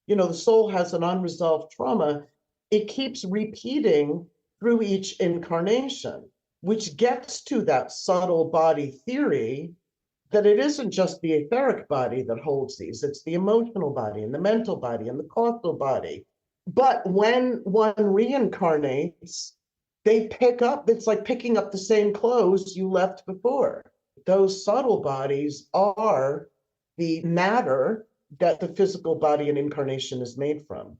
The soul has an unresolved trauma. It keeps repeating through each incarnation, which gets to that subtle body theory that it isn't just the etheric body that holds these, it's the emotional body and the mental body and the causal body. But when one reincarnates, they pick up, it's like picking up the same clothes you left before. Those subtle bodies are the matter that the physical body and incarnation is made from.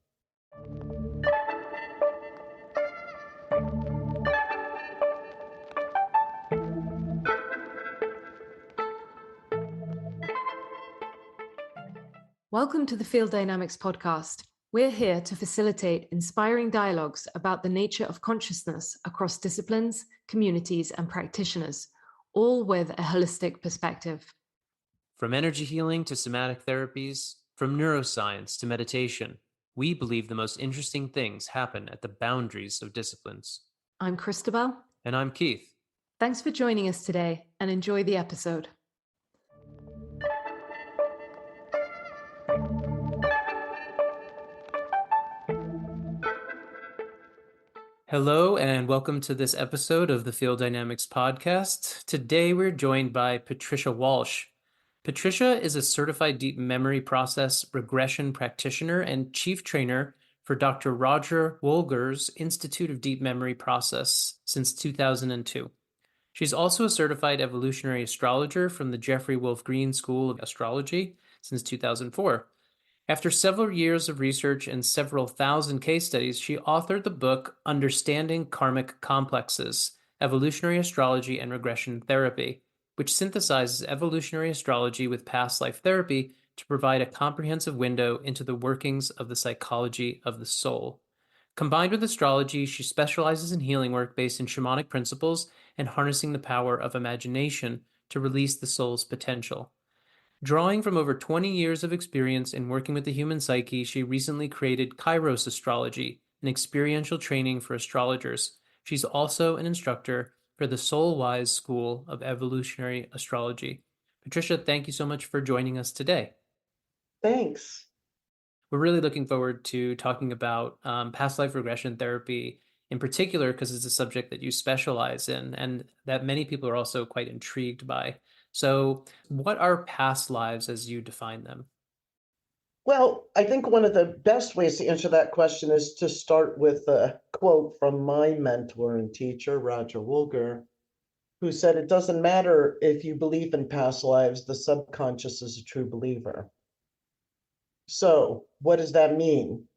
Welcome to the Field Dynamics podcast. We're here to facilitate inspiring dialogues about the nature of consciousness across disciplines, communities, and practitioners, all with a holistic perspective. From energy healing to somatic therapies, from neuroscience to meditation, we believe the most interesting things happen at the boundaries of disciplines. I'm Christabel. And I'm Keith. Thanks for joining us today and enjoy the episode. Hello, and welcome to this episode of the Field Dynamics podcast. Today, we're joined by Patricia Walsh. Patricia is a certified deep memory process regression practitioner and chief trainer for Dr. Roger Wolger's Institute of Deep Memory Process since 2002. She's also a certified evolutionary astrologer from the Jeffrey Wolf Green School of Astrology since 2004. After several years of research and several thousand case studies, she authored the book Understanding Karmic Complexes, Evolutionary Astrology and Regression Therapy, which synthesizes evolutionary astrology with past life therapy to provide a comprehensive window into the workings of the psychology of the soul. Combined with astrology, she specializes in healing work based in shamanic principles and harnessing the power of imagination to release the soul's potential. Drawing from over 20 years of experience in working with the human psyche, she recently created Kairos Astrology, an experiential training for astrologers. She's also an instructor for the Soul Wise School of Evolutionary Astrology. Patricia, thank you so much for joining us today. Thanks. We're really looking forward to talking about past life regression therapy in particular, because it's a subject that you specialize in and that many people are also quite intrigued by. So what are past lives as you define them? Well, I think one of the best ways to answer that question is to start with a quote from my mentor and teacher, Roger Wolger, who said, "It doesn't matter if you believe in past lives, the subconscious is a true believer." So what does that mean?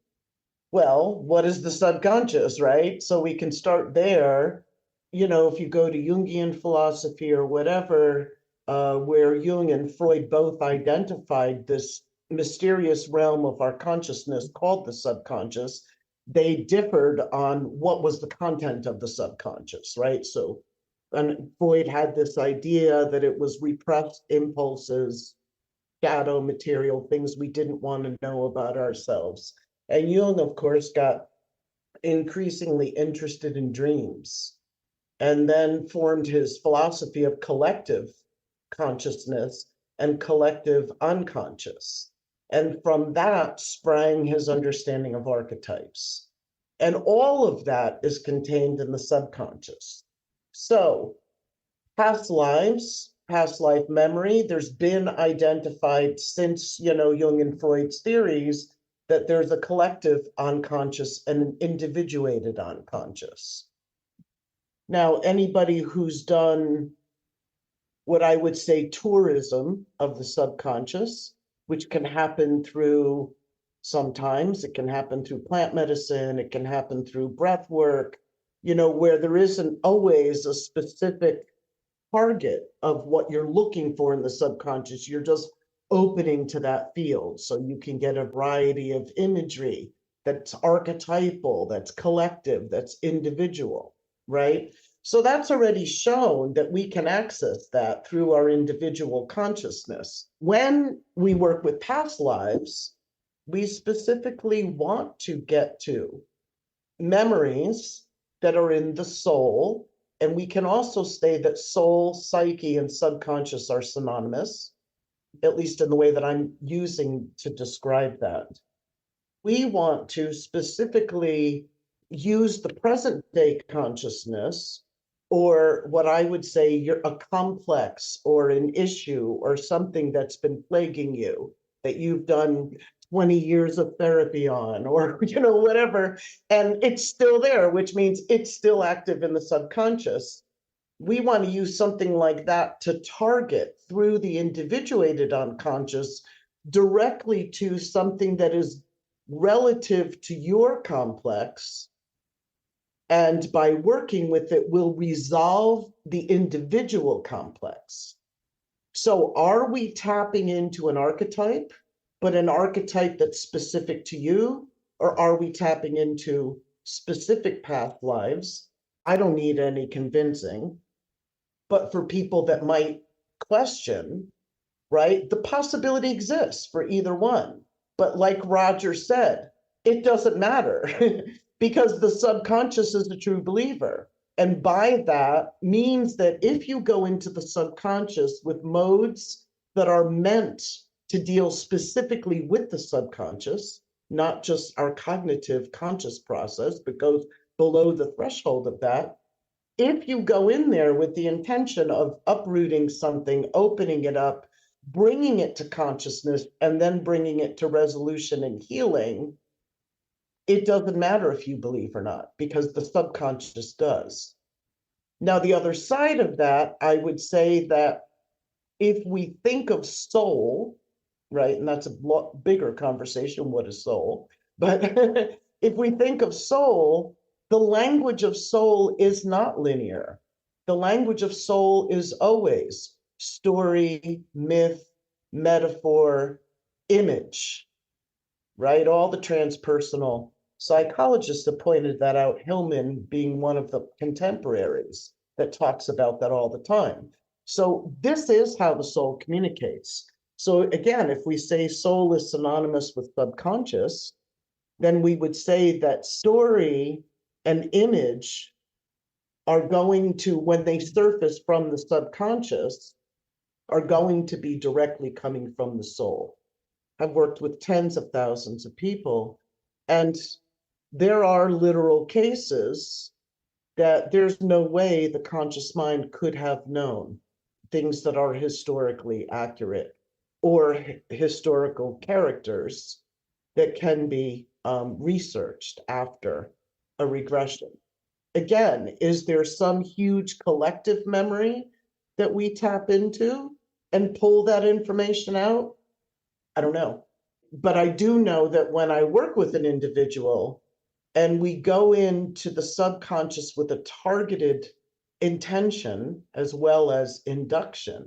Well, what is the subconscious, right? So we can start there. If you go to Jungian philosophy or whatever, where Jung and Freud both identified this mysterious realm of our consciousness called the subconscious, they differed on what was the content of the subconscious, right? So, and Freud had this idea that it was repressed impulses, shadow material, things we didn't want to know about ourselves. And Jung, of course, got increasingly interested in dreams and then formed his philosophy of collective consciousness and collective unconscious. And from that sprang his understanding of archetypes. And all of that is contained in the subconscious. So, past lives, past life memory, there's been identified since, Jung and Freud's theories that there's a collective unconscious and an individuated unconscious. Now, anybody who's done what I would say tourism of the subconscious, which can happen through, sometimes it can happen through plant medicine, it can happen through breath work, where there isn't always a specific target of what you're looking for in the subconscious. You're just opening to that field. So you can get a variety of imagery that's archetypal, that's collective, that's individual, right? So that's already shown that we can access that through our individual consciousness. When we work with past lives, we specifically want to get to memories that are in the soul. And we can also say that soul, psyche, and subconscious are synonymous, at least in the way that I'm using to describe that. We want to specifically use the present day consciousness, or what I would say you're a complex or an issue or something that's been plaguing you that you've done 20 years of therapy on, or whatever, and it's still there, which means it's still active in the subconscious. We want to use something like that to target through the individuated unconscious directly to something that is relative to your complex. And by working with it, we'll resolve the individual complex. So are we tapping into an archetype, but an archetype that's specific to you? Or are we tapping into specific past lives? I don't need any convincing. But for people that might question, right, the possibility exists for either one. But like Roger said, it doesn't matter because the subconscious is the true believer. And by that means that if you go into the subconscious with modes that are meant to deal specifically with the subconscious, not just our cognitive conscious process, but goes below the threshold of that, if you go in there with the intention of uprooting something, opening it up, bringing it to consciousness, and then bringing it to resolution and healing, it doesn't matter if you believe or not, because the subconscious does. Now, the other side of that, I would say that if we think of soul, right, and that's a lot bigger conversation, what is soul? But if we think of soul, the language of soul is not linear. The language of soul is always story, myth, metaphor, image, right? All the transpersonal psychologists have pointed that out, Hillman being one of the contemporaries that talks about that all the time. So this is how the soul communicates. So again, if we say soul is synonymous with subconscious, then we would say that story and image are going to, when they surface from the subconscious, are going to be directly coming from the soul. I've worked with tens of thousands of people, and there are literal cases that there's no way the conscious mind could have known things that are historically accurate or historical characters that can be researched after a regression. Again, is there some huge collective memory that we tap into and pull that information out? I don't know. But I do know that when I work with an individual and we go into the subconscious with a targeted intention as well as induction,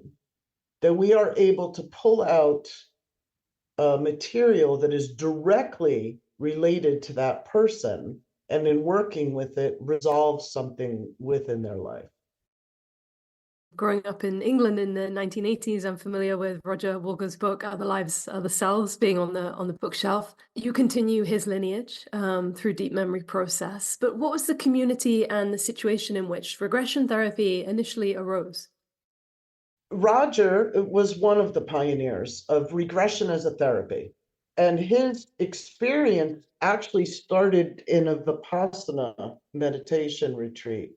that we are able to pull out material that is directly related to that person, and in working with it, resolve something within their life. Growing up in England in the 1980s, I'm familiar with Roger Walker's book, Other Lives, Other Selves, being on the bookshelf. You continue his lineage through deep memory process. But what was the community and the situation in which regression therapy initially arose? Roger was one of the pioneers of regression as a therapy. And his experience actually started in a Vipassana meditation retreat,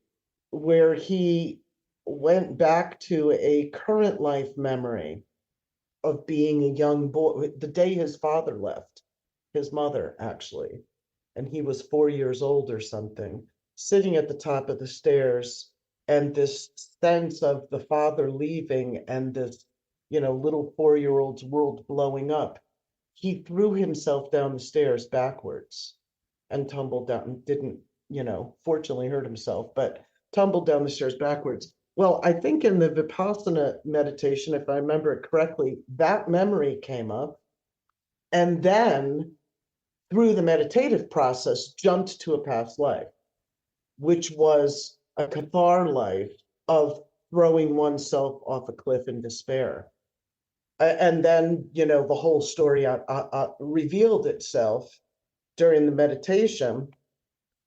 where he went back to a current life memory of being a young boy, the day his father left, his mother actually, and he was 4 years old or something, sitting at the top of the stairs, and this sense of the father leaving and this, little 4-year-old's world blowing up. He threw himself down the stairs backwards and tumbled down and didn't, fortunately hurt himself, but tumbled down the stairs backwards. Well, I think in the Vipassana meditation, if I remember it correctly, that memory came up, and then through the meditative process, jumped to a past life, which was a cathar life of throwing oneself off a cliff in despair. And then, the whole story revealed itself during the meditation.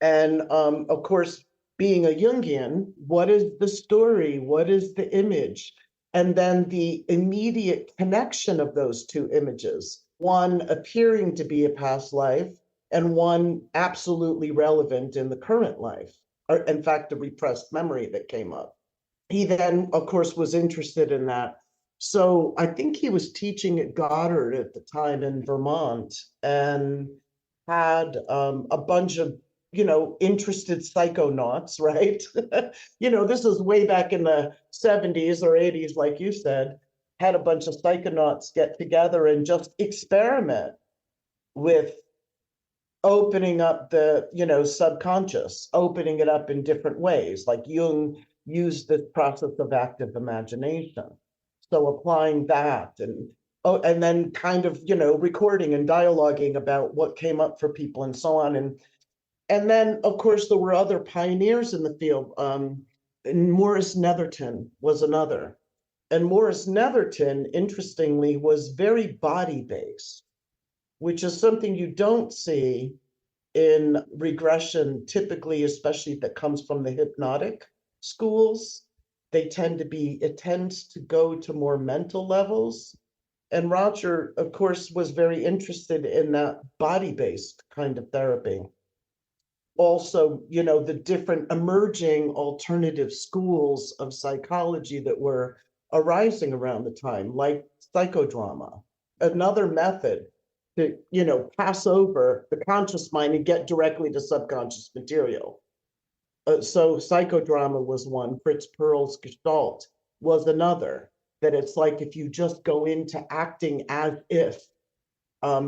And of course, being a Jungian, what is the story? What is the image? And then the immediate connection of those two images, one appearing to be a past life, and one absolutely relevant in the current life, or in fact, a repressed memory that came up. He then, of course, was interested in that. So I think he was teaching at Goddard at the time in Vermont, and had a bunch of, interested psychonauts, right? This is way back in the 70s or 80s, like you said, had a bunch of psychonauts get together and just experiment with opening up the, subconscious, opening it up in different ways. Like Jung used this process of active imagination. So applying that, and then kind of, recording and dialoguing about what came up for people and so on. And then, of course, there were other pioneers in the field. And Morris Netherton was another. And Morris Netherton, interestingly, was very body-based, which is something you don't see in regression, typically, especially that comes from the hypnotic schools. It tends to go to more mental levels. And Roger, of course, was very interested in that body-based kind of therapy. Also, the different emerging alternative schools of psychology that were arising around the time, like psychodrama, another method to, pass over the conscious mind and get directly to subconscious material. So psychodrama was one. Fritz Perls' Gestalt was another. That it's like if you just go into acting as if,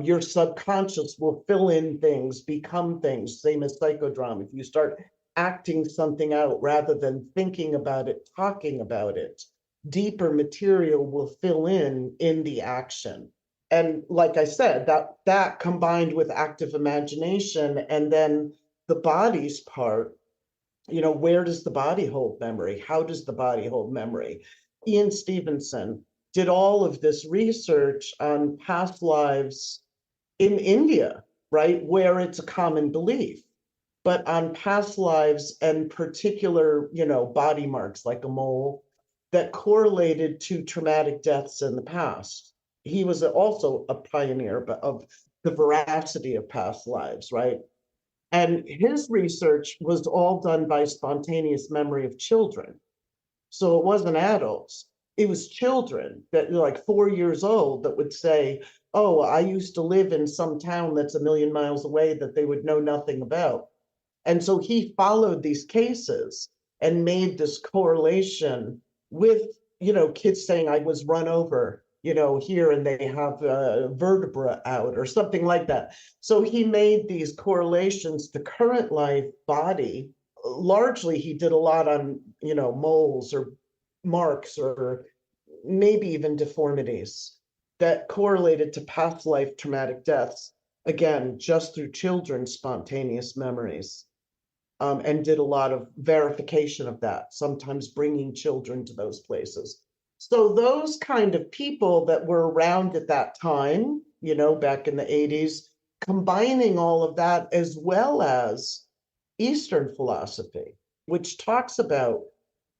your subconscious will fill in things, become things, same as psychodrama. If you start acting something out rather than thinking about it, talking about it, deeper material will fill in the action. And like I said, that combined with active imagination, and then the body's part, where does the body hold memory? How does the body hold memory? Ian Stevenson did all of this research on past lives in India, right, where it's a common belief, but on past lives and particular, body marks like a mole that correlated to traumatic deaths in the past. He was also a pioneer of the veracity of past lives, right? And his research was all done by spontaneous memory of children. So it wasn't adults. It was children that were like 4 years old that would say, oh, I used to live in some town that's a million miles away that they would know nothing about. And so he followed these cases and made this correlation with, kids saying I was run over, here, and they have a vertebra out or something like that. So he made these correlations to current life body. Largely, he did a lot on, moles or marks or maybe even deformities that correlated to past life traumatic deaths, again, just through children's spontaneous memories, and did a lot of verification of that, sometimes bringing children to those places. So those kind of people that were around at that time, back in the 80s, combining all of that as well as Eastern philosophy, which talks about,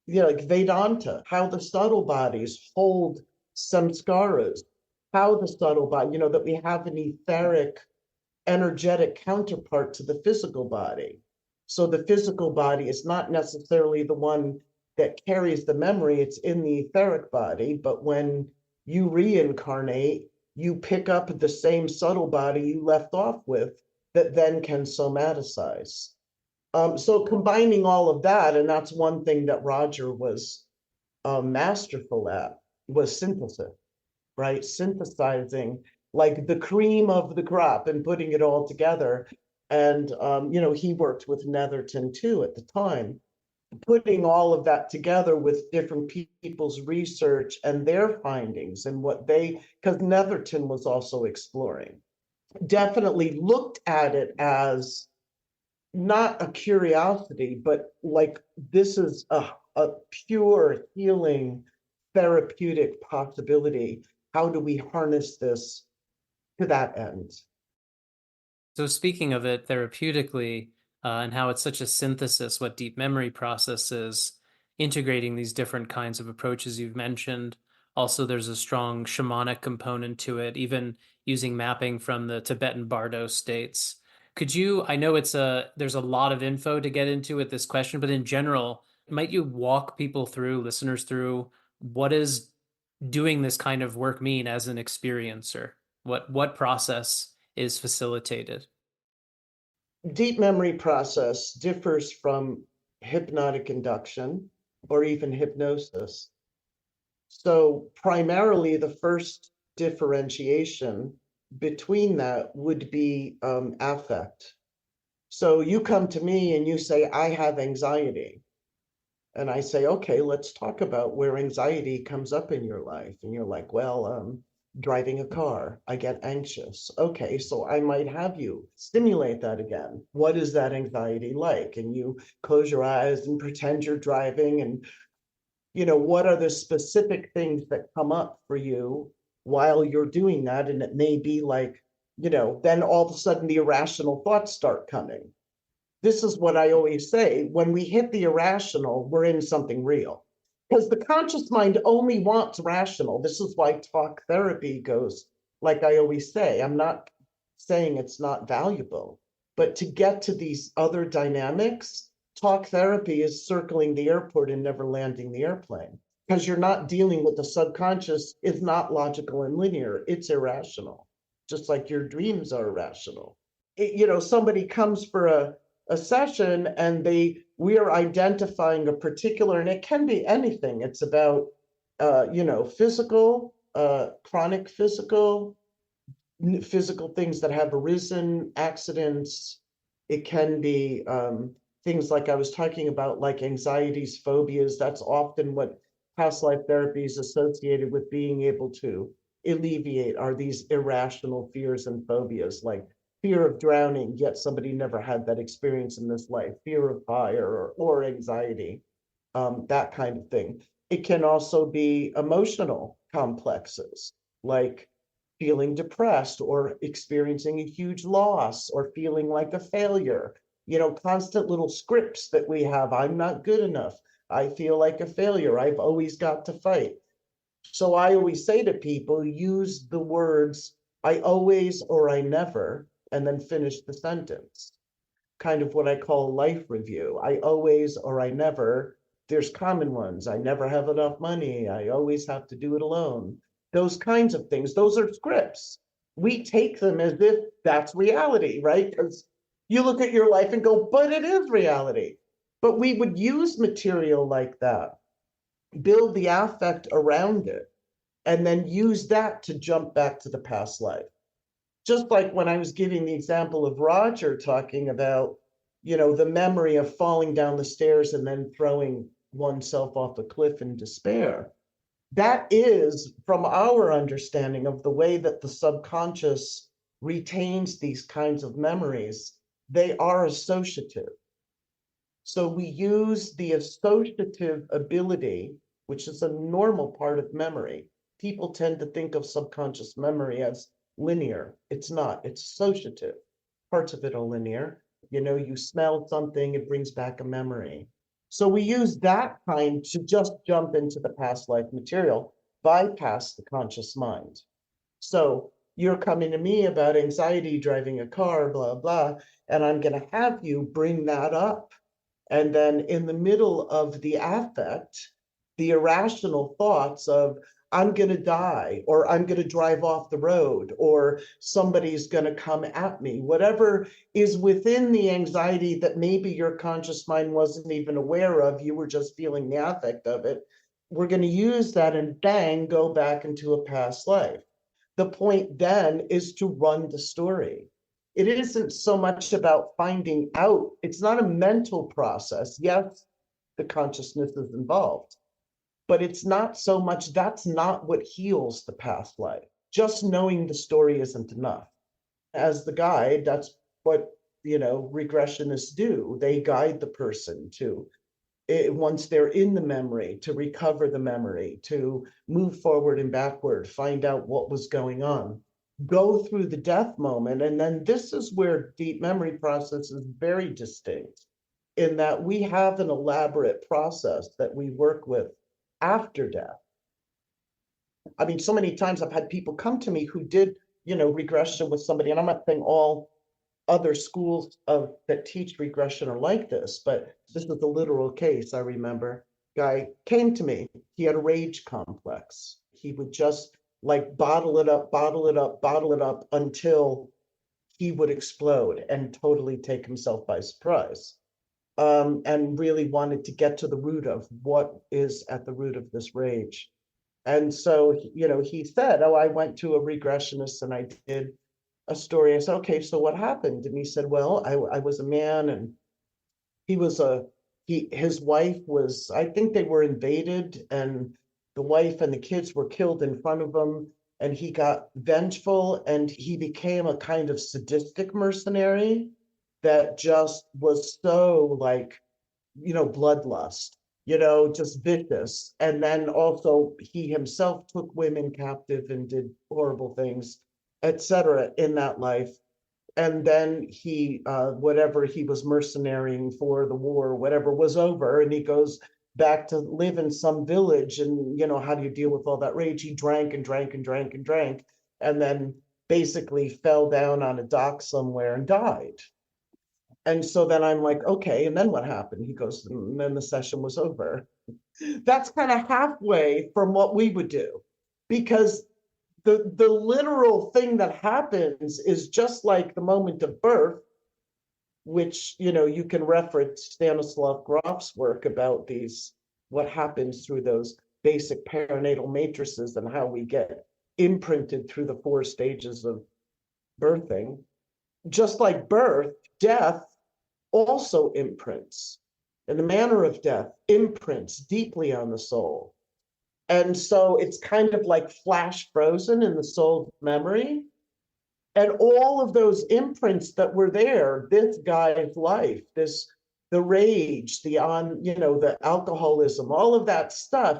like Vedanta, how the subtle bodies hold samskaras, how the subtle body, that we have an etheric, energetic counterpart to the physical body. So the physical body is not necessarily the one that carries the memory, it's in the etheric body, but when you reincarnate, you pick up the same subtle body you left off with that then can somaticize. So combining all of that, and that's one thing that Roger was masterful at, was synthesis, right? Synthesizing like the cream of the crop and putting it all together. And, he worked with Netherton too at the time, putting all of that together with different people's research and their findings and because Netherton was also exploring, definitely looked at it as not a curiosity, but like this is a pure healing therapeutic possibility. How do we harness this to that end? So speaking of it therapeutically, and how it's such a synthesis, what deep memory process is, integrating these different kinds of approaches you've mentioned. Also, there's a strong shamanic component to it, even using mapping from the Tibetan Bardo states. Could you, I know there's a lot of info to get into with this question, but in general, might you walk people through, listeners through, what does doing this kind of work mean as an experiencer? What process is facilitated? Deep memory process differs from hypnotic induction or even hypnosis. So primarily the first differentiation between that would be affect. So you come to me and you say, I have anxiety. And I say, okay, let's talk about where anxiety comes up in your life. And you're like, well, driving a car, I get anxious. Okay, so I might have you stimulate that again. What is that anxiety like? And you close your eyes and pretend you're driving. And, what are the specific things that come up for you while you're doing that? And it may be like, then all of a sudden the irrational thoughts start coming. This is what I always say. When we hit the irrational, we're in something real. Because the conscious mind only wants rational. This is why talk therapy goes, like I always say, I'm not saying it's not valuable, but to get to these other dynamics, talk therapy is circling the airport and never landing the airplane. Because you're not dealing with the subconscious, it's not logical and linear, it's irrational. Just like your dreams are irrational. Somebody comes for a session and we are identifying a particular, and it can be anything. It's about physical, chronic physical things that have arisen, accidents. It can be things like I was talking about, like anxieties, phobias. That's often what past life therapy is associated with being able to alleviate, are these irrational fears and phobias, like fear of drowning, yet somebody never had that experience in this life, fear of fire or anxiety, that kind of thing. It can also be emotional complexes, like feeling depressed or experiencing a huge loss or feeling like a failure, constant little scripts that we have. I'm not good enough. I feel like a failure. I've always got to fight. So I always say to people, use the words I always or I never, and then finish the sentence. Kind of what I call life review. I always or I never. There's common ones. I never have enough money. I always have to do it alone. Those kinds of things. Those are scripts. We take them as if that's reality, right? Because you look at your life and go, but it is reality. But we would use material like that, build the affect around it, and then use that to jump back to the past life. Just like when I was giving the example of Roger talking about, the memory of falling down the stairs and then throwing oneself off a cliff in despair. That is, from our understanding of the way that the subconscious retains these kinds of memories, they are associative. So we use the associative ability, which is a normal part of memory. People tend to think of subconscious memory as linear. It's not. It's associative. Parts of it are linear. You smell something, it brings back a memory. So we use that kind to just jump into the past life material, bypass the conscious mind. So you're coming to me about anxiety, driving a car, blah, blah, and I'm going to have you bring that up. And then in the middle of the affect, the irrational thoughts of, I'm going to die, or I'm going to drive off the road, or somebody's going to come at me, whatever is within the anxiety that maybe your conscious mind wasn't even aware of, you were just feeling the affect of it. We're going to use that and bang, go back into a past life. The point then is to run the story. It isn't so much about finding out. It's not a mental process. Yes, the consciousness is involved, but it's not so much, that's not what heals the past life. Just knowing the story isn't enough. As the guide, that's what, regressionists do. They guide the person to, once they're in the memory, to recover the memory, to move forward and backward, find out what was going on, go through the death moment. And then this is where deep memory process is very distinct, in that we have an elaborate process that we work with after death. I mean, so many times I've had people come to me who did, regression with somebody, and I'm not saying all other schools that teach regression are like this, but this is the literal case. I remember guy came to me. He had a rage complex. He would just like bottle it up, bottle it up, bottle it up until he would explode and totally take himself by surprise. And really wanted to get to the root of what is at the root of this rage. And so, he said, oh, I went to a regressionist and I did a story. I said, okay, so what happened? And he said, well, I was a man, and his wife was, I think they were invaded, and the wife and the kids were killed in front of him, and he got vengeful, and he became a kind of sadistic mercenary that just was so like, bloodlust, just vicious. And then also he himself took women captive and did horrible things, etc. in that life. And then he, whatever he was mercenarying for, the war, whatever was over, and he goes back to live in some village. And, how do you deal with all that rage? He drank and drank and drank and drank, and then basically fell down on a dock somewhere and died. And so then I'm like, okay, and then what happened? He goes, and then the session was over. That's kind of halfway from what we would do, because the literal thing that happens is just like the moment of birth, which, you can reference Stanislav Grof's work about what happens through those basic perinatal matrices and how we get imprinted through the 4 stages of birthing. Just like birth, death also imprints, and the manner of death imprints deeply on the soul. And so it's kind of like flash frozen in the soul's memory. And all of those imprints that were there, this guy's life, the rage, the alcoholism, all of that stuff,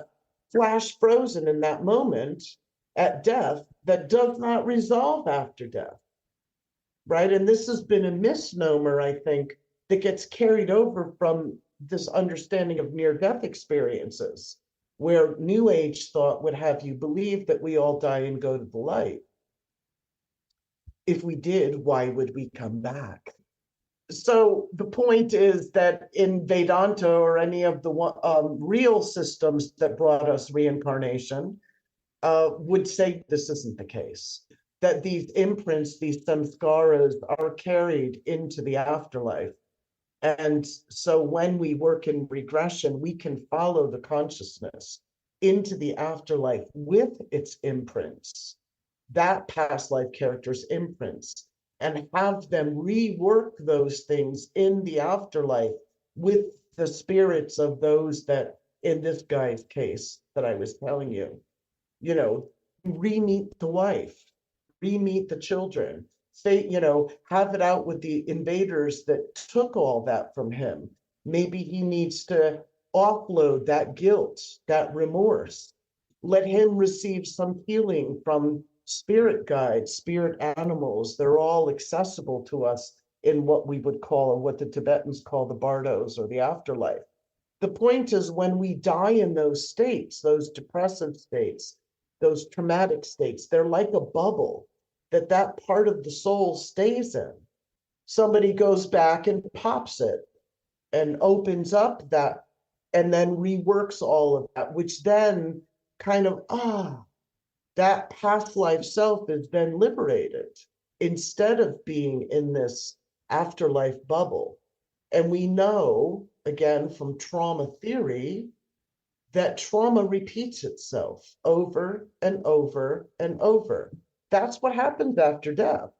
flash frozen in that moment at death, that does not resolve after death. Right? And this has been a misnomer, I think, that gets carried over from this understanding of near-death experiences, where New Age thought would have you believe that we all die and go to the light. If we did, why would we come back? So the point is that in Vedanta or any of the real systems that brought us reincarnation would say this isn't the case, that these imprints, these samskaras, are carried into the afterlife. And so when we work in regression, we can follow the consciousness into the afterlife with its imprints, that past life character's imprints, and have them rework those things in the afterlife with the spirits of those that, in this guy's case that I was telling you, re-meet the wife, re-meet the children, say, have it out with the invaders that took all that from him. Maybe he needs to offload that guilt, that remorse. Let him receive some healing from spirit guides, spirit animals. They're all accessible to us in what we would call, or what the Tibetans call, the bardos, or the afterlife. The point is, when we die in those states, those depressive states, those traumatic states, they're like a bubble that part of the soul stays in. Somebody goes back and pops it and opens up that, and then reworks all of that, which then kind of, that past life self is then liberated instead of being in this afterlife bubble. And we know, again, from trauma theory, that trauma repeats itself over and over and over. That's what happens after death.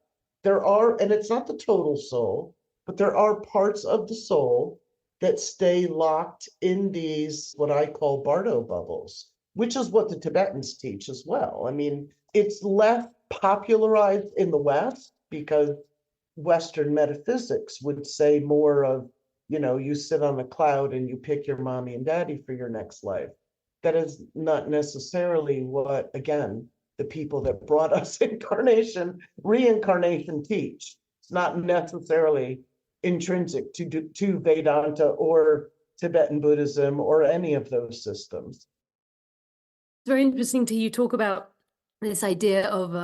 And it's not the total soul, but there are parts of the soul that stay locked in these, what I call Bardo bubbles, which is what the Tibetans teach as well. I mean, it's less popularized in the West because Western metaphysics would say more of, you sit on a cloud and you pick your mommy and daddy for your next life. That is not necessarily what, again, the people that brought us reincarnation teach. It's not necessarily intrinsic to Vedanta or Tibetan Buddhism or any of those systems. It's very interesting to you talk about this idea of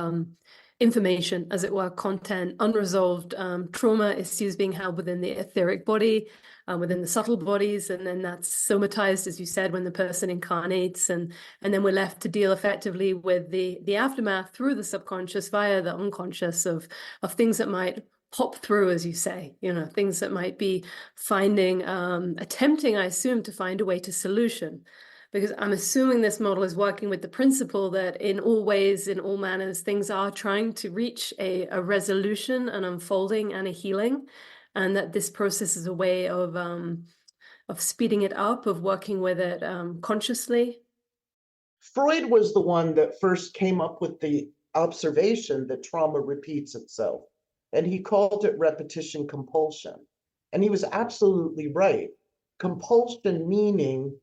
information, as it were, content. Unresolved trauma is being held within the etheric body, within the subtle bodies, and then that's somatized, as you said, when the person incarnates, and then we're left to deal effectively with the aftermath through the subconscious via the unconscious of things that might pop through, as you say, things that might be attempting, I assume, to find a way to solution. Because I'm assuming this model is working with the principle that in all ways, in all manners, things are trying to reach a resolution, an unfolding, and a healing, and that this process is a way of speeding it up, of working with it consciously. Freud was the one that first came up with the observation that trauma repeats itself, and he called it repetition compulsion. And he was absolutely right. Compulsion meaning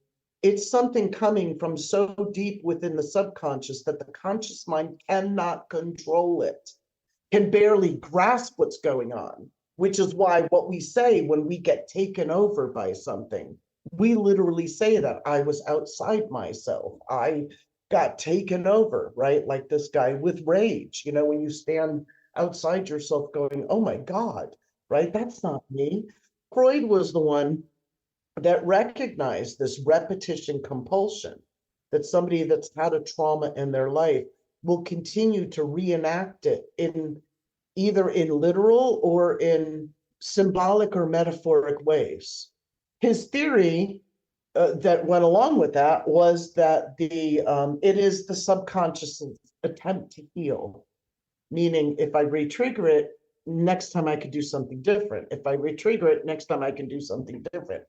it's something coming from so deep within the subconscious that the conscious mind cannot control it, can barely grasp what's going on, which is why what we say when we get taken over by something, we literally say that I was outside myself. I got taken over, right? Like this guy with rage, when you stand outside yourself going, oh my God, right? That's not me. Freud was the one that recognize this repetition compulsion, that somebody that's had a trauma in their life will continue to reenact it in either in literal or in symbolic or metaphoric ways. His theory that went along with that was that it is the subconscious attempt to heal, meaning if I re-trigger it, next time I could do something different. If I re-trigger it, next time I can do something different.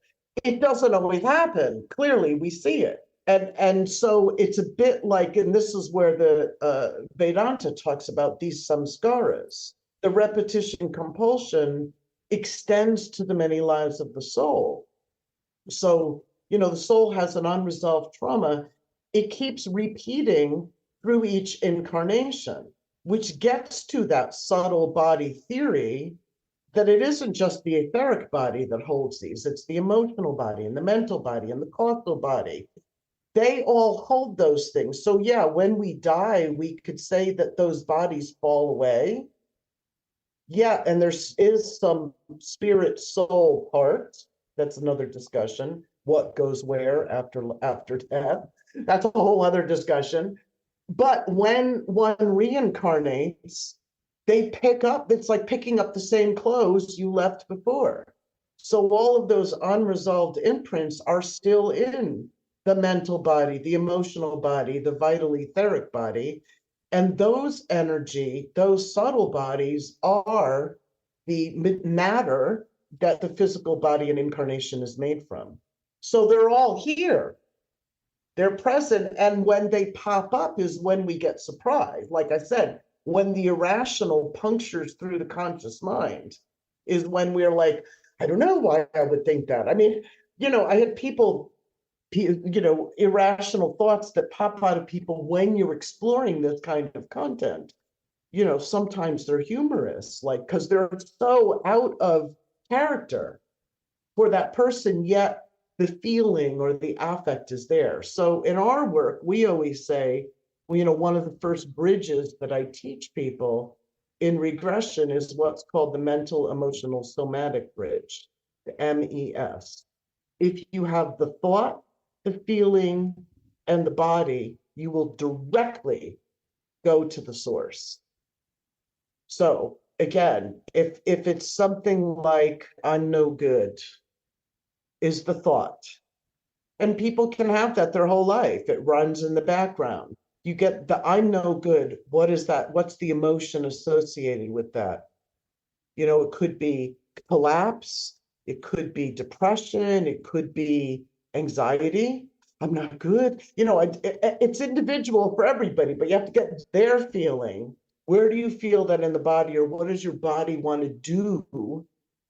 It doesn't always happen. Clearly, we see it. And so it's a bit like, and this is where the Vedanta talks about these samskaras. The repetition compulsion extends to the many lives of the soul. So, the soul has an unresolved trauma. It keeps repeating through each incarnation, which gets to that subtle body theory that it isn't just the etheric body that holds these, it's the emotional body and the mental body and the causal body. They all hold those things. So yeah, when we die, we could say that those bodies fall away. Yeah, and there is some spirit soul part. That's another discussion. What goes where after death? That's a whole other discussion. But when one reincarnates, they pick up, it's like picking up the same clothes you left before. So all of those unresolved imprints are still in the mental body, the emotional body, the vital etheric body. And those subtle bodies are the matter that the physical body and incarnation is made from. So they're all here. They're present. And when they pop up is when we get surprised. Like I said, when the irrational punctures through the conscious mind is when we're like, I don't know why I would think that. I mean, I had people, irrational thoughts that pop out of people when you're exploring this kind of content. Sometimes they're humorous, like, because they're so out of character for that person, yet the feeling or the affect is there. So in our work, we always say, one of the first bridges that I teach people in regression is what's called the mental emotional somatic bridge, the MES. If you have the thought, the feeling, and the body, you will directly go to the source. So again, if it's something like I'm no good, is the thought. And people can have that their whole life. It runs in the background. You get the I'm no good. What is that? What's the emotion associated with that? It could be collapse. It could be depression. It could be anxiety. I'm not good. It's individual for everybody, but you have to get their feeling. Where do you feel that in the body, or what does your body want to do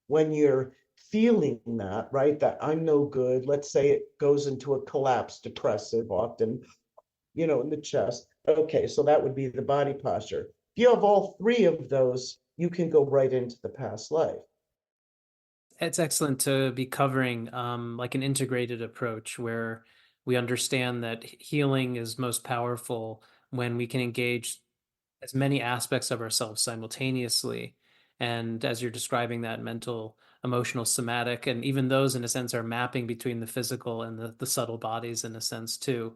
when you're feeling that, right? That I'm no good. Let's say it goes into a collapse, depressive, often, in the chest. Okay, so that would be the body posture. If you have all three of those, you can go right into the past life. It's excellent to be covering like an integrated approach where we understand that healing is most powerful when we can engage as many aspects of ourselves simultaneously. And as you're describing that mental, emotional, somatic, and even those in a sense are mapping between the physical and the subtle bodies in a sense too.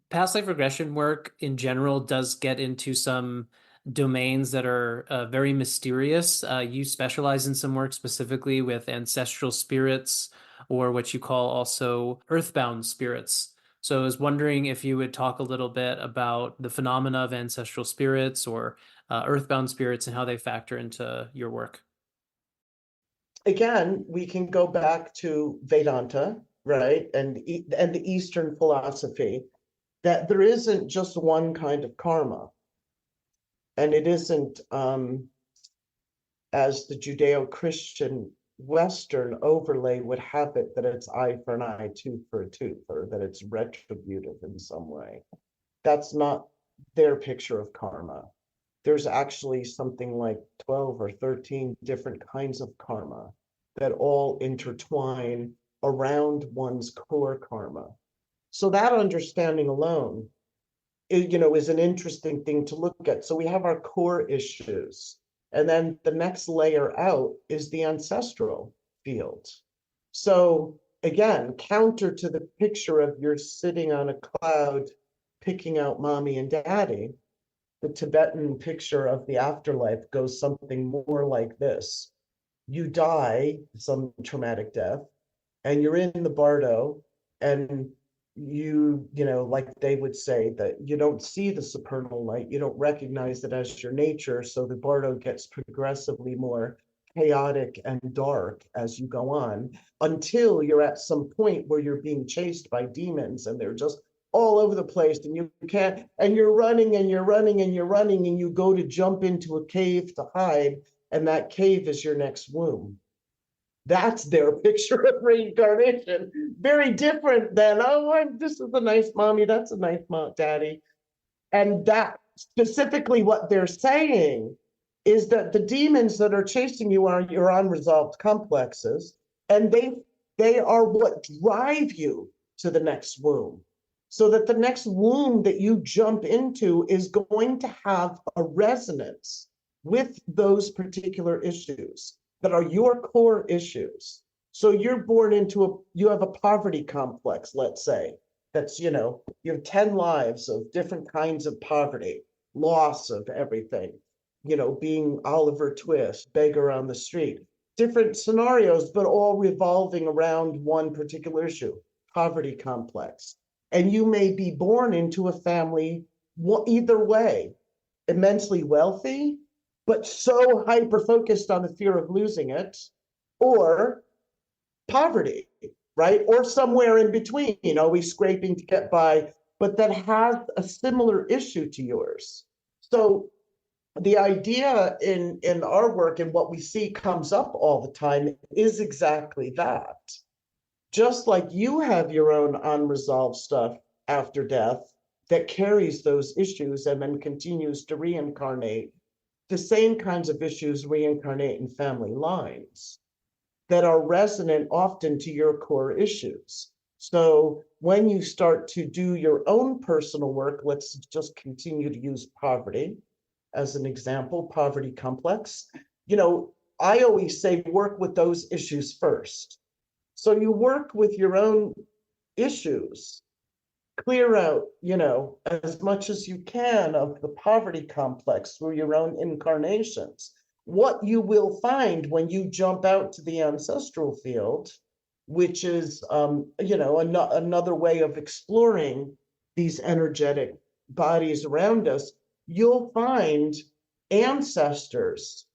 Past life regression work in general does get into some domains that are very mysterious. You specialize in some work specifically with ancestral spirits, or what you call also earthbound spirits. So I was wondering if you would talk a little bit about the phenomena of ancestral spirits or earthbound spirits and how they factor into your work. Again, we can go back to Vedanta, right? And the Eastern philosophy that there isn't just one kind of karma. And it isn't, as the Judeo-Christian Western overlay would have it, that it's eye for an eye, tooth for a tooth, or that it's retributive in some way. That's not their picture of karma. There's actually something like 12 or 13 different kinds of karma that all intertwine around one's core karma. So that understanding alone, is an interesting thing to look at. So we have our core issues, and then the next layer out is the ancestral field. So again, counter to the picture of you're sitting on a cloud picking out mommy and daddy, the Tibetan picture of the afterlife goes something more like this. You die, some traumatic death, and you're in the bardo, and like they would say, that you don't see the supernal light, you don't recognize it as your nature, so the bardo gets progressively more chaotic and dark as you go on, until you're at some point where you're being chased by demons and they're just all over the place, and you can't, and you're running and you're running and you're running, and you go to jump into a cave to hide, and that cave is your next womb. That's their picture of reincarnation. Very different than, this is a nice mommy, that's a nice daddy. And that specifically what they're saying is that the demons that are chasing you are your unresolved complexes, and they are what drive you to the next womb. So that the next womb that you jump into is going to have a resonance with those particular issues that are your core issues. So you're born into you have a poverty complex, let's say, that's, you have 10 lives of different kinds of poverty, loss of everything, being Oliver Twist, beggar on the street, different scenarios, but all revolving around one particular issue, poverty complex. And you may be born into a family, either way, immensely wealthy, but so hyper-focused on the fear of losing it, or poverty, right? Or somewhere in between, always scraping to get by, but that has a similar issue to yours. So the idea in our work and what we see comes up all the time is exactly that. Just like you have your own unresolved stuff after death that carries those issues and then continues to reincarnate, the same kinds of issues reincarnate in family lines that are resonant often to your core issues. So when you start to do your own personal work, let's just continue to use poverty as an example, poverty complex. I always say work with those issues first. So you work with your own issues, clear out, as much as you can of the poverty complex through your own incarnations. What you will find when you jump out to the ancestral field, which is, another way of exploring these energetic bodies around us, you'll find ancestors,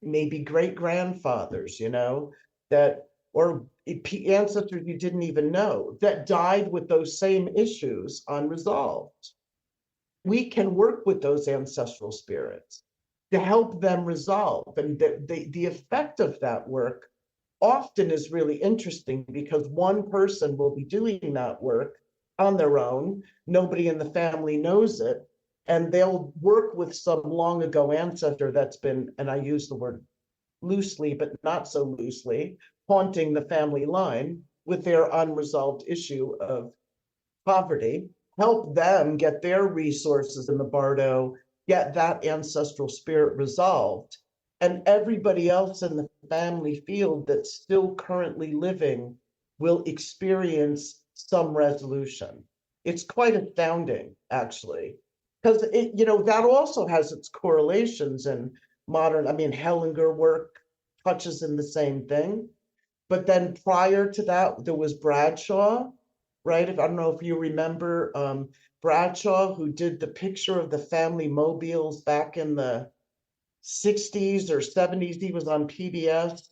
maybe great-grandfathers, that, or ancestors you didn't even know, that died with those same issues unresolved. We can work with those ancestral spirits to help them resolve. And the effect of that work often is really interesting, because one person will be doing that work on their own. Nobody in the family knows it. And they'll work with some long ago ancestor that's been, and I use the word loosely, but not so loosely, haunting the family line with their unresolved issue of poverty, help them get their resources in the bardo get that ancestral spirit resolved. And everybody else in the family field that's still currently living will experience some resolution. It's quite astounding, actually, because that also has its correlations in modern, I mean, Hellinger work touches in the same thing. But then prior to that, there was Bradshaw, right? I don't know if you remember Bradshaw, who did the picture of the family mobiles back in the 60s or 70s. He was on PBS,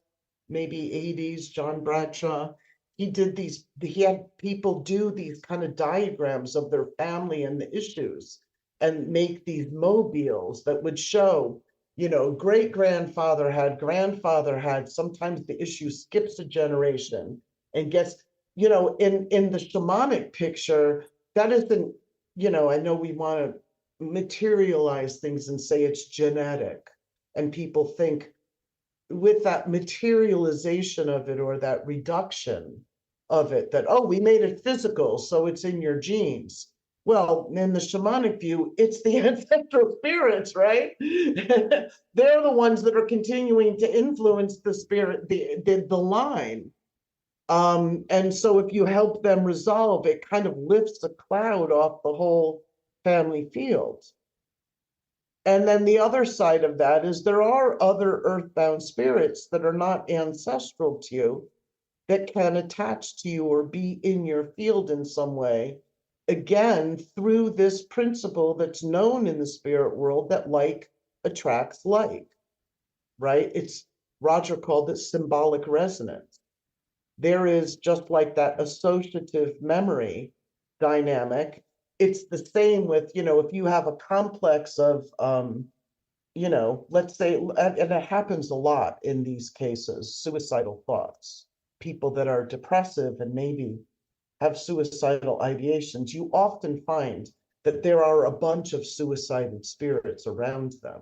maybe 80s, John Bradshaw. He had people do these kind of diagrams of their family and the issues and make these mobiles that would show, great grandfather had, sometimes the issue skips a generation and gets, in the shamanic picture, that isn't, I know we want to materialize things and say it's genetic. And people think with that materialization of it or that reduction of it, that, oh, we made it physical, so it's in your genes. Well, in the shamanic view, it's the ancestral spirits, right? They're the ones that are continuing to influence the spirit, the line. And so if you help them resolve, it kind of lifts a cloud off the whole family field. And then the other side of that is there are other earthbound spirits that are not ancestral to you that can attach to you or be in your field in some way. Again, through this principle that's known in the spirit world that like attracts like, right? Roger called it symbolic resonance. There is, just like that associative memory dynamic, it's the same with, if you have a complex of, let's say, and it happens a lot in these cases, suicidal thoughts, people that are depressive and maybe have suicidal ideations, you often find that there are a bunch of suicidal spirits around them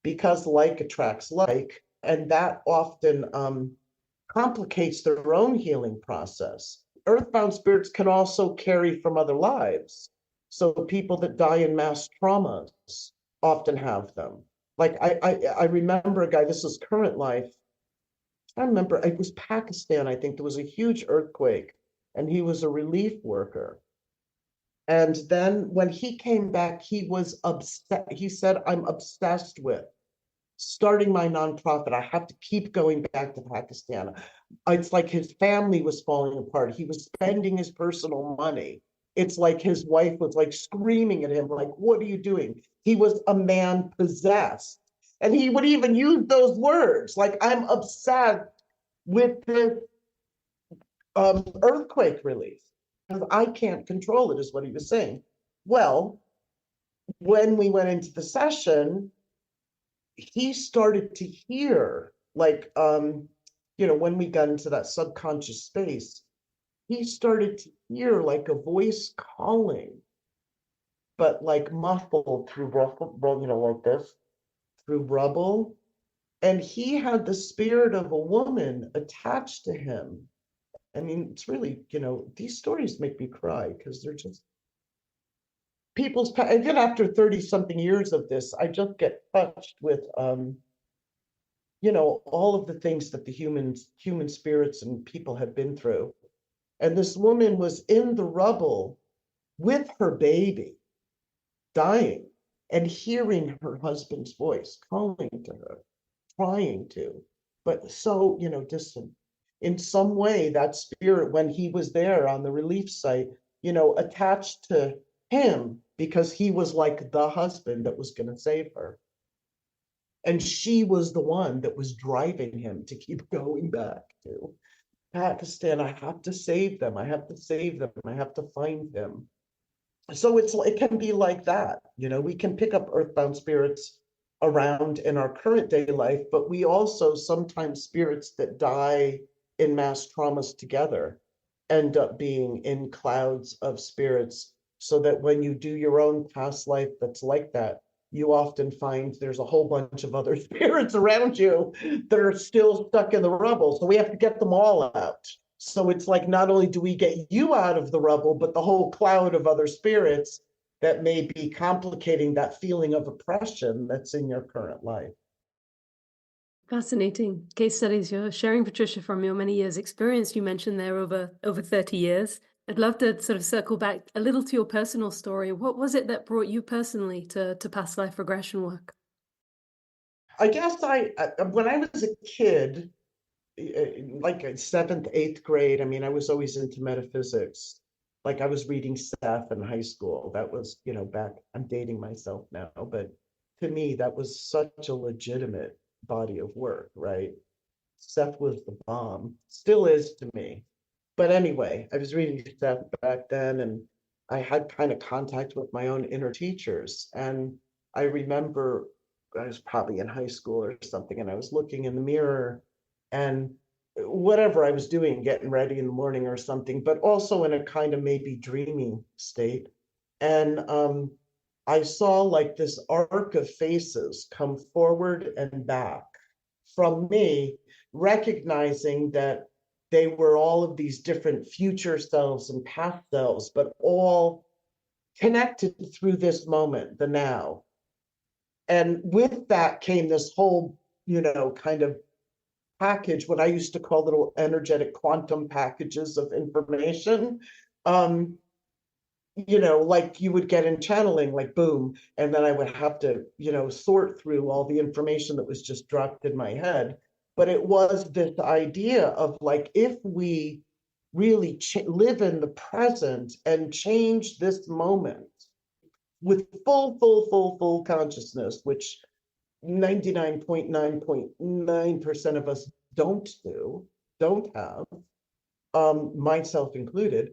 because like attracts like, and that often complicates their own healing process. Earthbound spirits can also carry from other lives. So people that die in mass traumas often have them. Like I remember a guy, this is current life. I remember it was Pakistan, I think there was a huge earthquake and he was a relief worker. And then when he came back, he was upset. He said, I'm obsessed with starting my nonprofit. I have to keep going back to Pakistan. It's like his family was falling apart. He was spending his personal money. It's like his wife was like screaming at him, like, what are you doing? He was a man possessed. And he would even use those words, like, I'm obsessed with this earthquake relief. Because I can't control it, is what he was saying. Well, when we went into the session, he started to hear, like, when we got into that subconscious space, he started to hear like a voice calling, but like muffled through rubble, like this, through rubble. And he had the spirit of a woman attached to him. I mean, it's really, these stories make me cry because they're just even after 30 something years of this, I just get touched with, all of the things that the human spirits and people have been through. And this woman was in the rubble with her baby, dying, and hearing her husband's voice calling to her, trying to, but so, distant. In some way, that spirit, when he was there on the relief site, attached to him because he was like the husband that was going to save her. And she was the one that was driving him to keep going back to Pakistan. I have to save them. I have to save them. I have to find them. So it can be like that. We can pick up earthbound spirits around in our current day life, but we also sometimes spirits that die in mass traumas together end up being in clouds of spirits, so that when you do your own past life that's like that, you often find there's a whole bunch of other spirits around you that are still stuck in the rubble. So we have to get them all out. So it's like, not only do we get you out of the rubble, but the whole cloud of other spirits that may be complicating that feeling of oppression that's in your current life. Fascinating case studies you're sharing, Patricia, from your many years' experience. You mentioned there over 30 years. I'd love to sort of circle back a little to your personal story. What was it that brought you personally to past life regression work? I guess when I was a kid, like in seventh, eighth grade, I mean, I was always into metaphysics. Like I was reading Seth in high school. That was, back, I'm dating myself now, but to me, that was such a legitimate body of work, right? Seth was the bomb, still is to me. But anyway, I was reading Seth back then, and I had kind of contact with my own inner teachers. And I remember I was probably in high school or something, and I was looking in the mirror and whatever I was doing, getting ready in the morning or something, but also in a kind of maybe dreaming state. And I saw like this arc of faces come forward and back from me, recognizing that they were all of these different future selves and past selves, but all connected through this moment, the now. And with that came this whole, kind of package, what I used to call little energetic quantum packages of information. Like you would get in channeling, like boom, and then I would have to, sort through all the information that was just dropped in my head. But it was this idea of like, if we really live in the present and change this moment with full consciousness, which 99.9% of us don't have, myself included,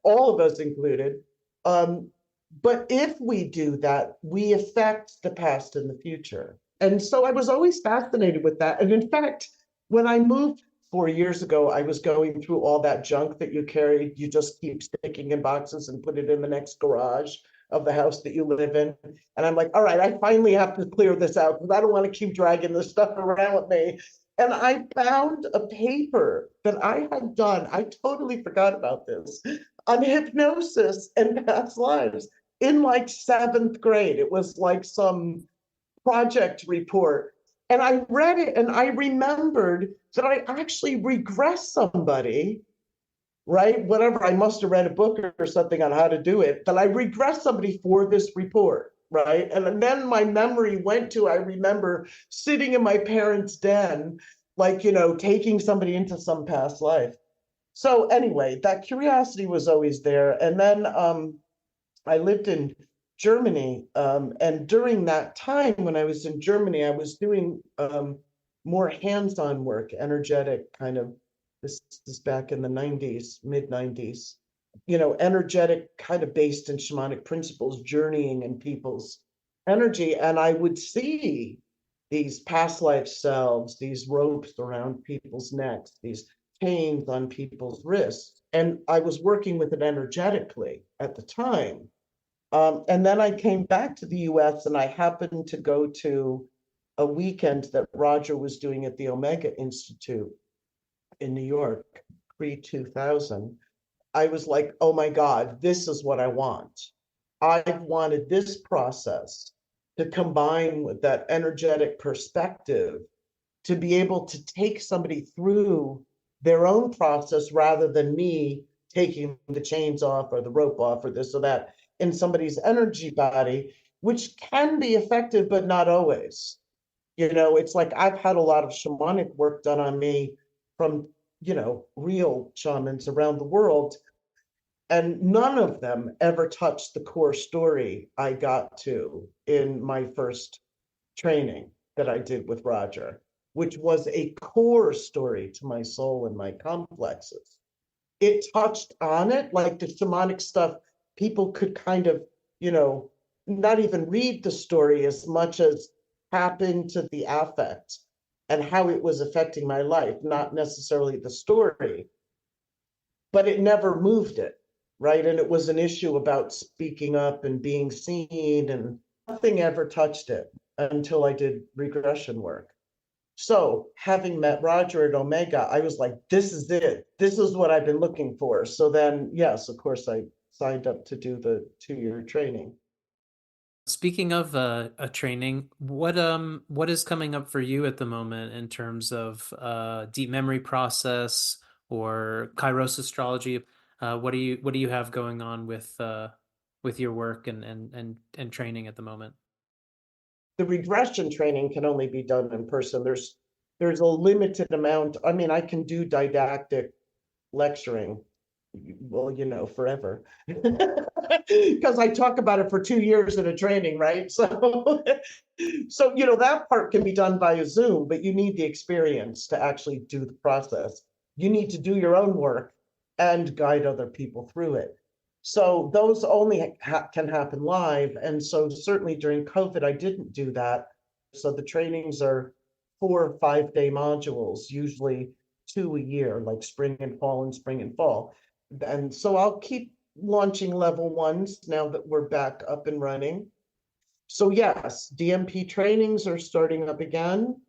all of us included. But if we do that, we affect the past and the future. And so I was always fascinated with that. And in fact, when I moved 4 years ago, I was going through all that junk that you carried. You just keep sticking in boxes and put it in the next garage of the house that you live in. And I'm like, all right, I finally have to clear this out because I don't want to keep dragging this stuff around with me. And I found a paper that I had done, I totally forgot about this, on hypnosis and past lives in like 7th grade. It was like some project report. And I read it and I remembered that I actually regressed somebody, right? Whatever, I must have read a book or something on how to do it, but I regressed somebody for this report, right? And then my memory went to, I remember sitting in my parents' den, like, taking somebody into some past life. So anyway, that curiosity was always there. And then I lived in Germany. And during that time when I was in Germany, I was doing more hands-on work, energetic kind of, this is back in the 90s, mid 90s, energetic kind of based in shamanic principles, journeying in people's energy. And I would see these past life selves, these ropes around people's necks, these chains on people's wrists. And I was working with it energetically at the time. And then I came back to the US and I happened to go to a weekend that Roger was doing at the Omega Institute in New York, pre-2000. I was like, oh my God, this is what I want. I've wanted this process to combine with that energetic perspective to be able to take somebody through their own process rather than me taking the chains off or the rope off or this or that in somebody's energy body, which can be effective, but not always. It's like I've had a lot of shamanic work done on me from, real shamans around the world. And none of them ever touched the core story I got to in my first training that I did with Roger, which was a core story to my soul and my complexes. It touched on it, like the shamanic stuff, people could kind of, not even read the story as much as tap into the affect and how it was affecting my life, not necessarily the story, but it never moved it, right? And it was an issue about speaking up and being seen, and nothing ever touched it until I did regression work. So having met Roger at Omega, I was like, this is it. This is what I've been looking for. So then, yes, of course, I signed up to do the 2-year training. Speaking of a training, what is coming up for you at the moment in terms of deep memory process or Kairos astrology? What do you have going on with your work and training at the moment? The regression training can only be done in person. There's a limited amount. I mean, I can do didactic lecturing, well, forever, because I talk about it for 2 years in a training, right? So that part can be done via Zoom, but you need the experience to actually do the process. You need to do your own work and guide other people through it. So those only can happen live. And so certainly during COVID, I didn't do that. So the trainings are 4 or 5 day modules, usually 2 a year, like spring and fall and spring and fall. And so I'll keep launching level ones now that we're back up and running. So yes, DMP trainings are starting up again.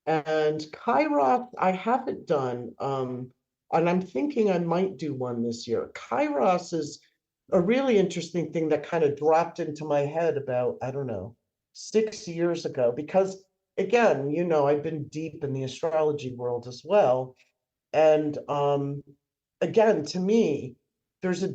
And Kairos, I haven't done. And I'm thinking I might do one this year. Kairos is a really interesting thing that kind of dropped into my head about, I don't know, 6 years ago, because again, I've been deep in the astrology world as well. And again, to me, there's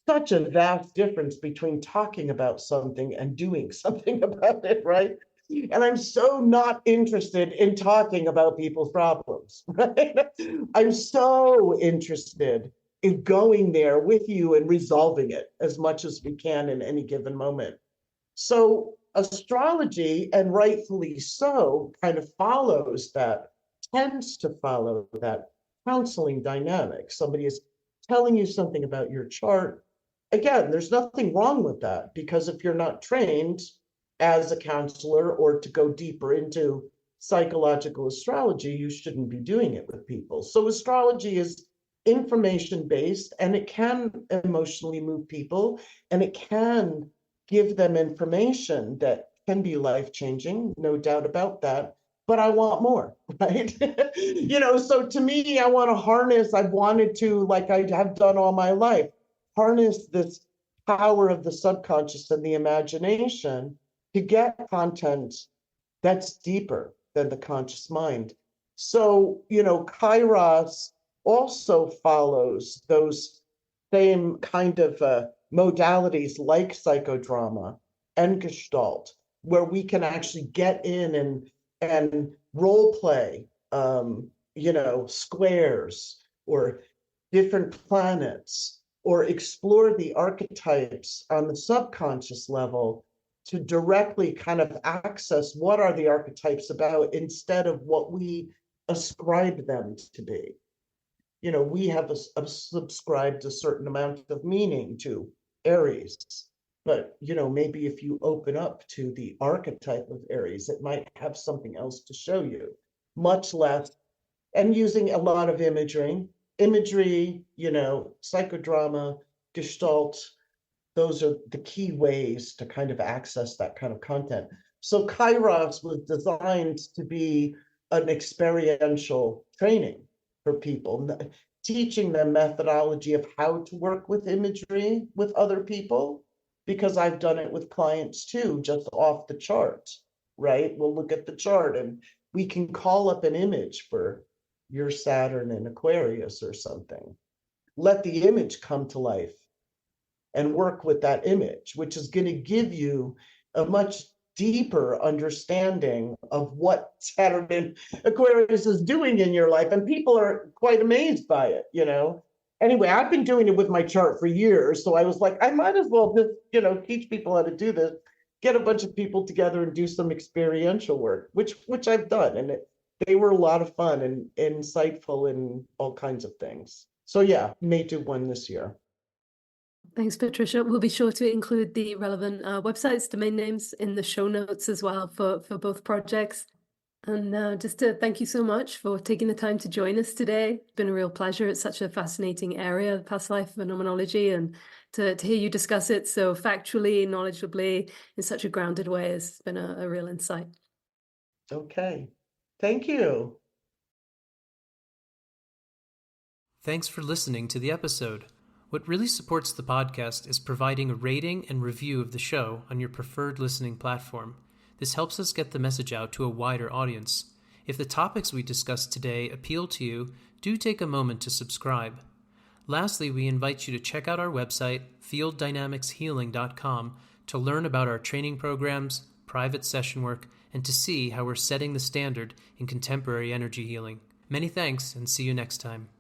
such a vast difference between talking about something and doing something about it, right? And I'm so not interested in talking about people's problems, right? I'm so interested in going there with you and resolving it as much as we can in any given moment. So astrology, and rightfully so, kind of tends to follow that counseling dynamic. Somebody is telling you something about your chart. Again, there's nothing wrong with that, because if you're not trained as a counselor or to go deeper into psychological astrology, you shouldn't be doing it with people. So astrology is information based, and it can emotionally move people, and it can give them information that can be life-changing, no doubt about that. But I want more, right? So to me, I've wanted to, like I have done all my life, harness this power of the subconscious and the imagination to get content that's deeper than the conscious mind. So, Kairos also follows those same kind of modalities like psychodrama and Gestalt, where we can actually get in and role play, squares or different planets, or explore the archetypes on the subconscious level to directly kind of access what are the archetypes about instead of what we ascribe them to be. We have subscribed a certain amount of meaning to Aries, but maybe if you open up to the archetype of Aries, it might have something else to show you, much less, and using a lot of imagery, psychodrama, Gestalt. Those are the key ways to kind of access that kind of content. So Kairos was designed to be an experiential training for people, teaching them methodology of how to work with imagery with other people, because I've done it with clients too, just off the chart, right? We'll look at the chart and we can call up an image for your Saturn in Aquarius or something. Let the image come to life and work with that image, which is going to give you a much deeper understanding of what Saturn in Aquarius is doing in your life. And people are quite amazed by it, Anyway, I've been doing it with my chart for years. So I was like, I might as well just, teach people how to do this, get a bunch of people together and do some experiential work, which I've done. And they were a lot of fun and insightful and all kinds of things. So yeah, may do one this year. Thanks, Patricia. We'll be sure to include the relevant websites, domain names in the show notes as well for both projects. And just to thank you so much for taking the time to join us today. It's been a real pleasure. It's such a fascinating area, past life phenomenology, and to hear you discuss it so factually, knowledgeably, in such a grounded way has been a real insight. Okay. Thank you. Thanks for listening to the episode. What really supports the podcast is providing a rating and review of the show on your preferred listening platform. This helps us get the message out to a wider audience. If the topics we discussed today appeal to you, do take a moment to subscribe. Lastly, we invite you to check out our website, fielddynamicshealing.com, to learn about our training programs, private session work, and to see how we're setting the standard in contemporary energy healing. Many thanks, and see you next time.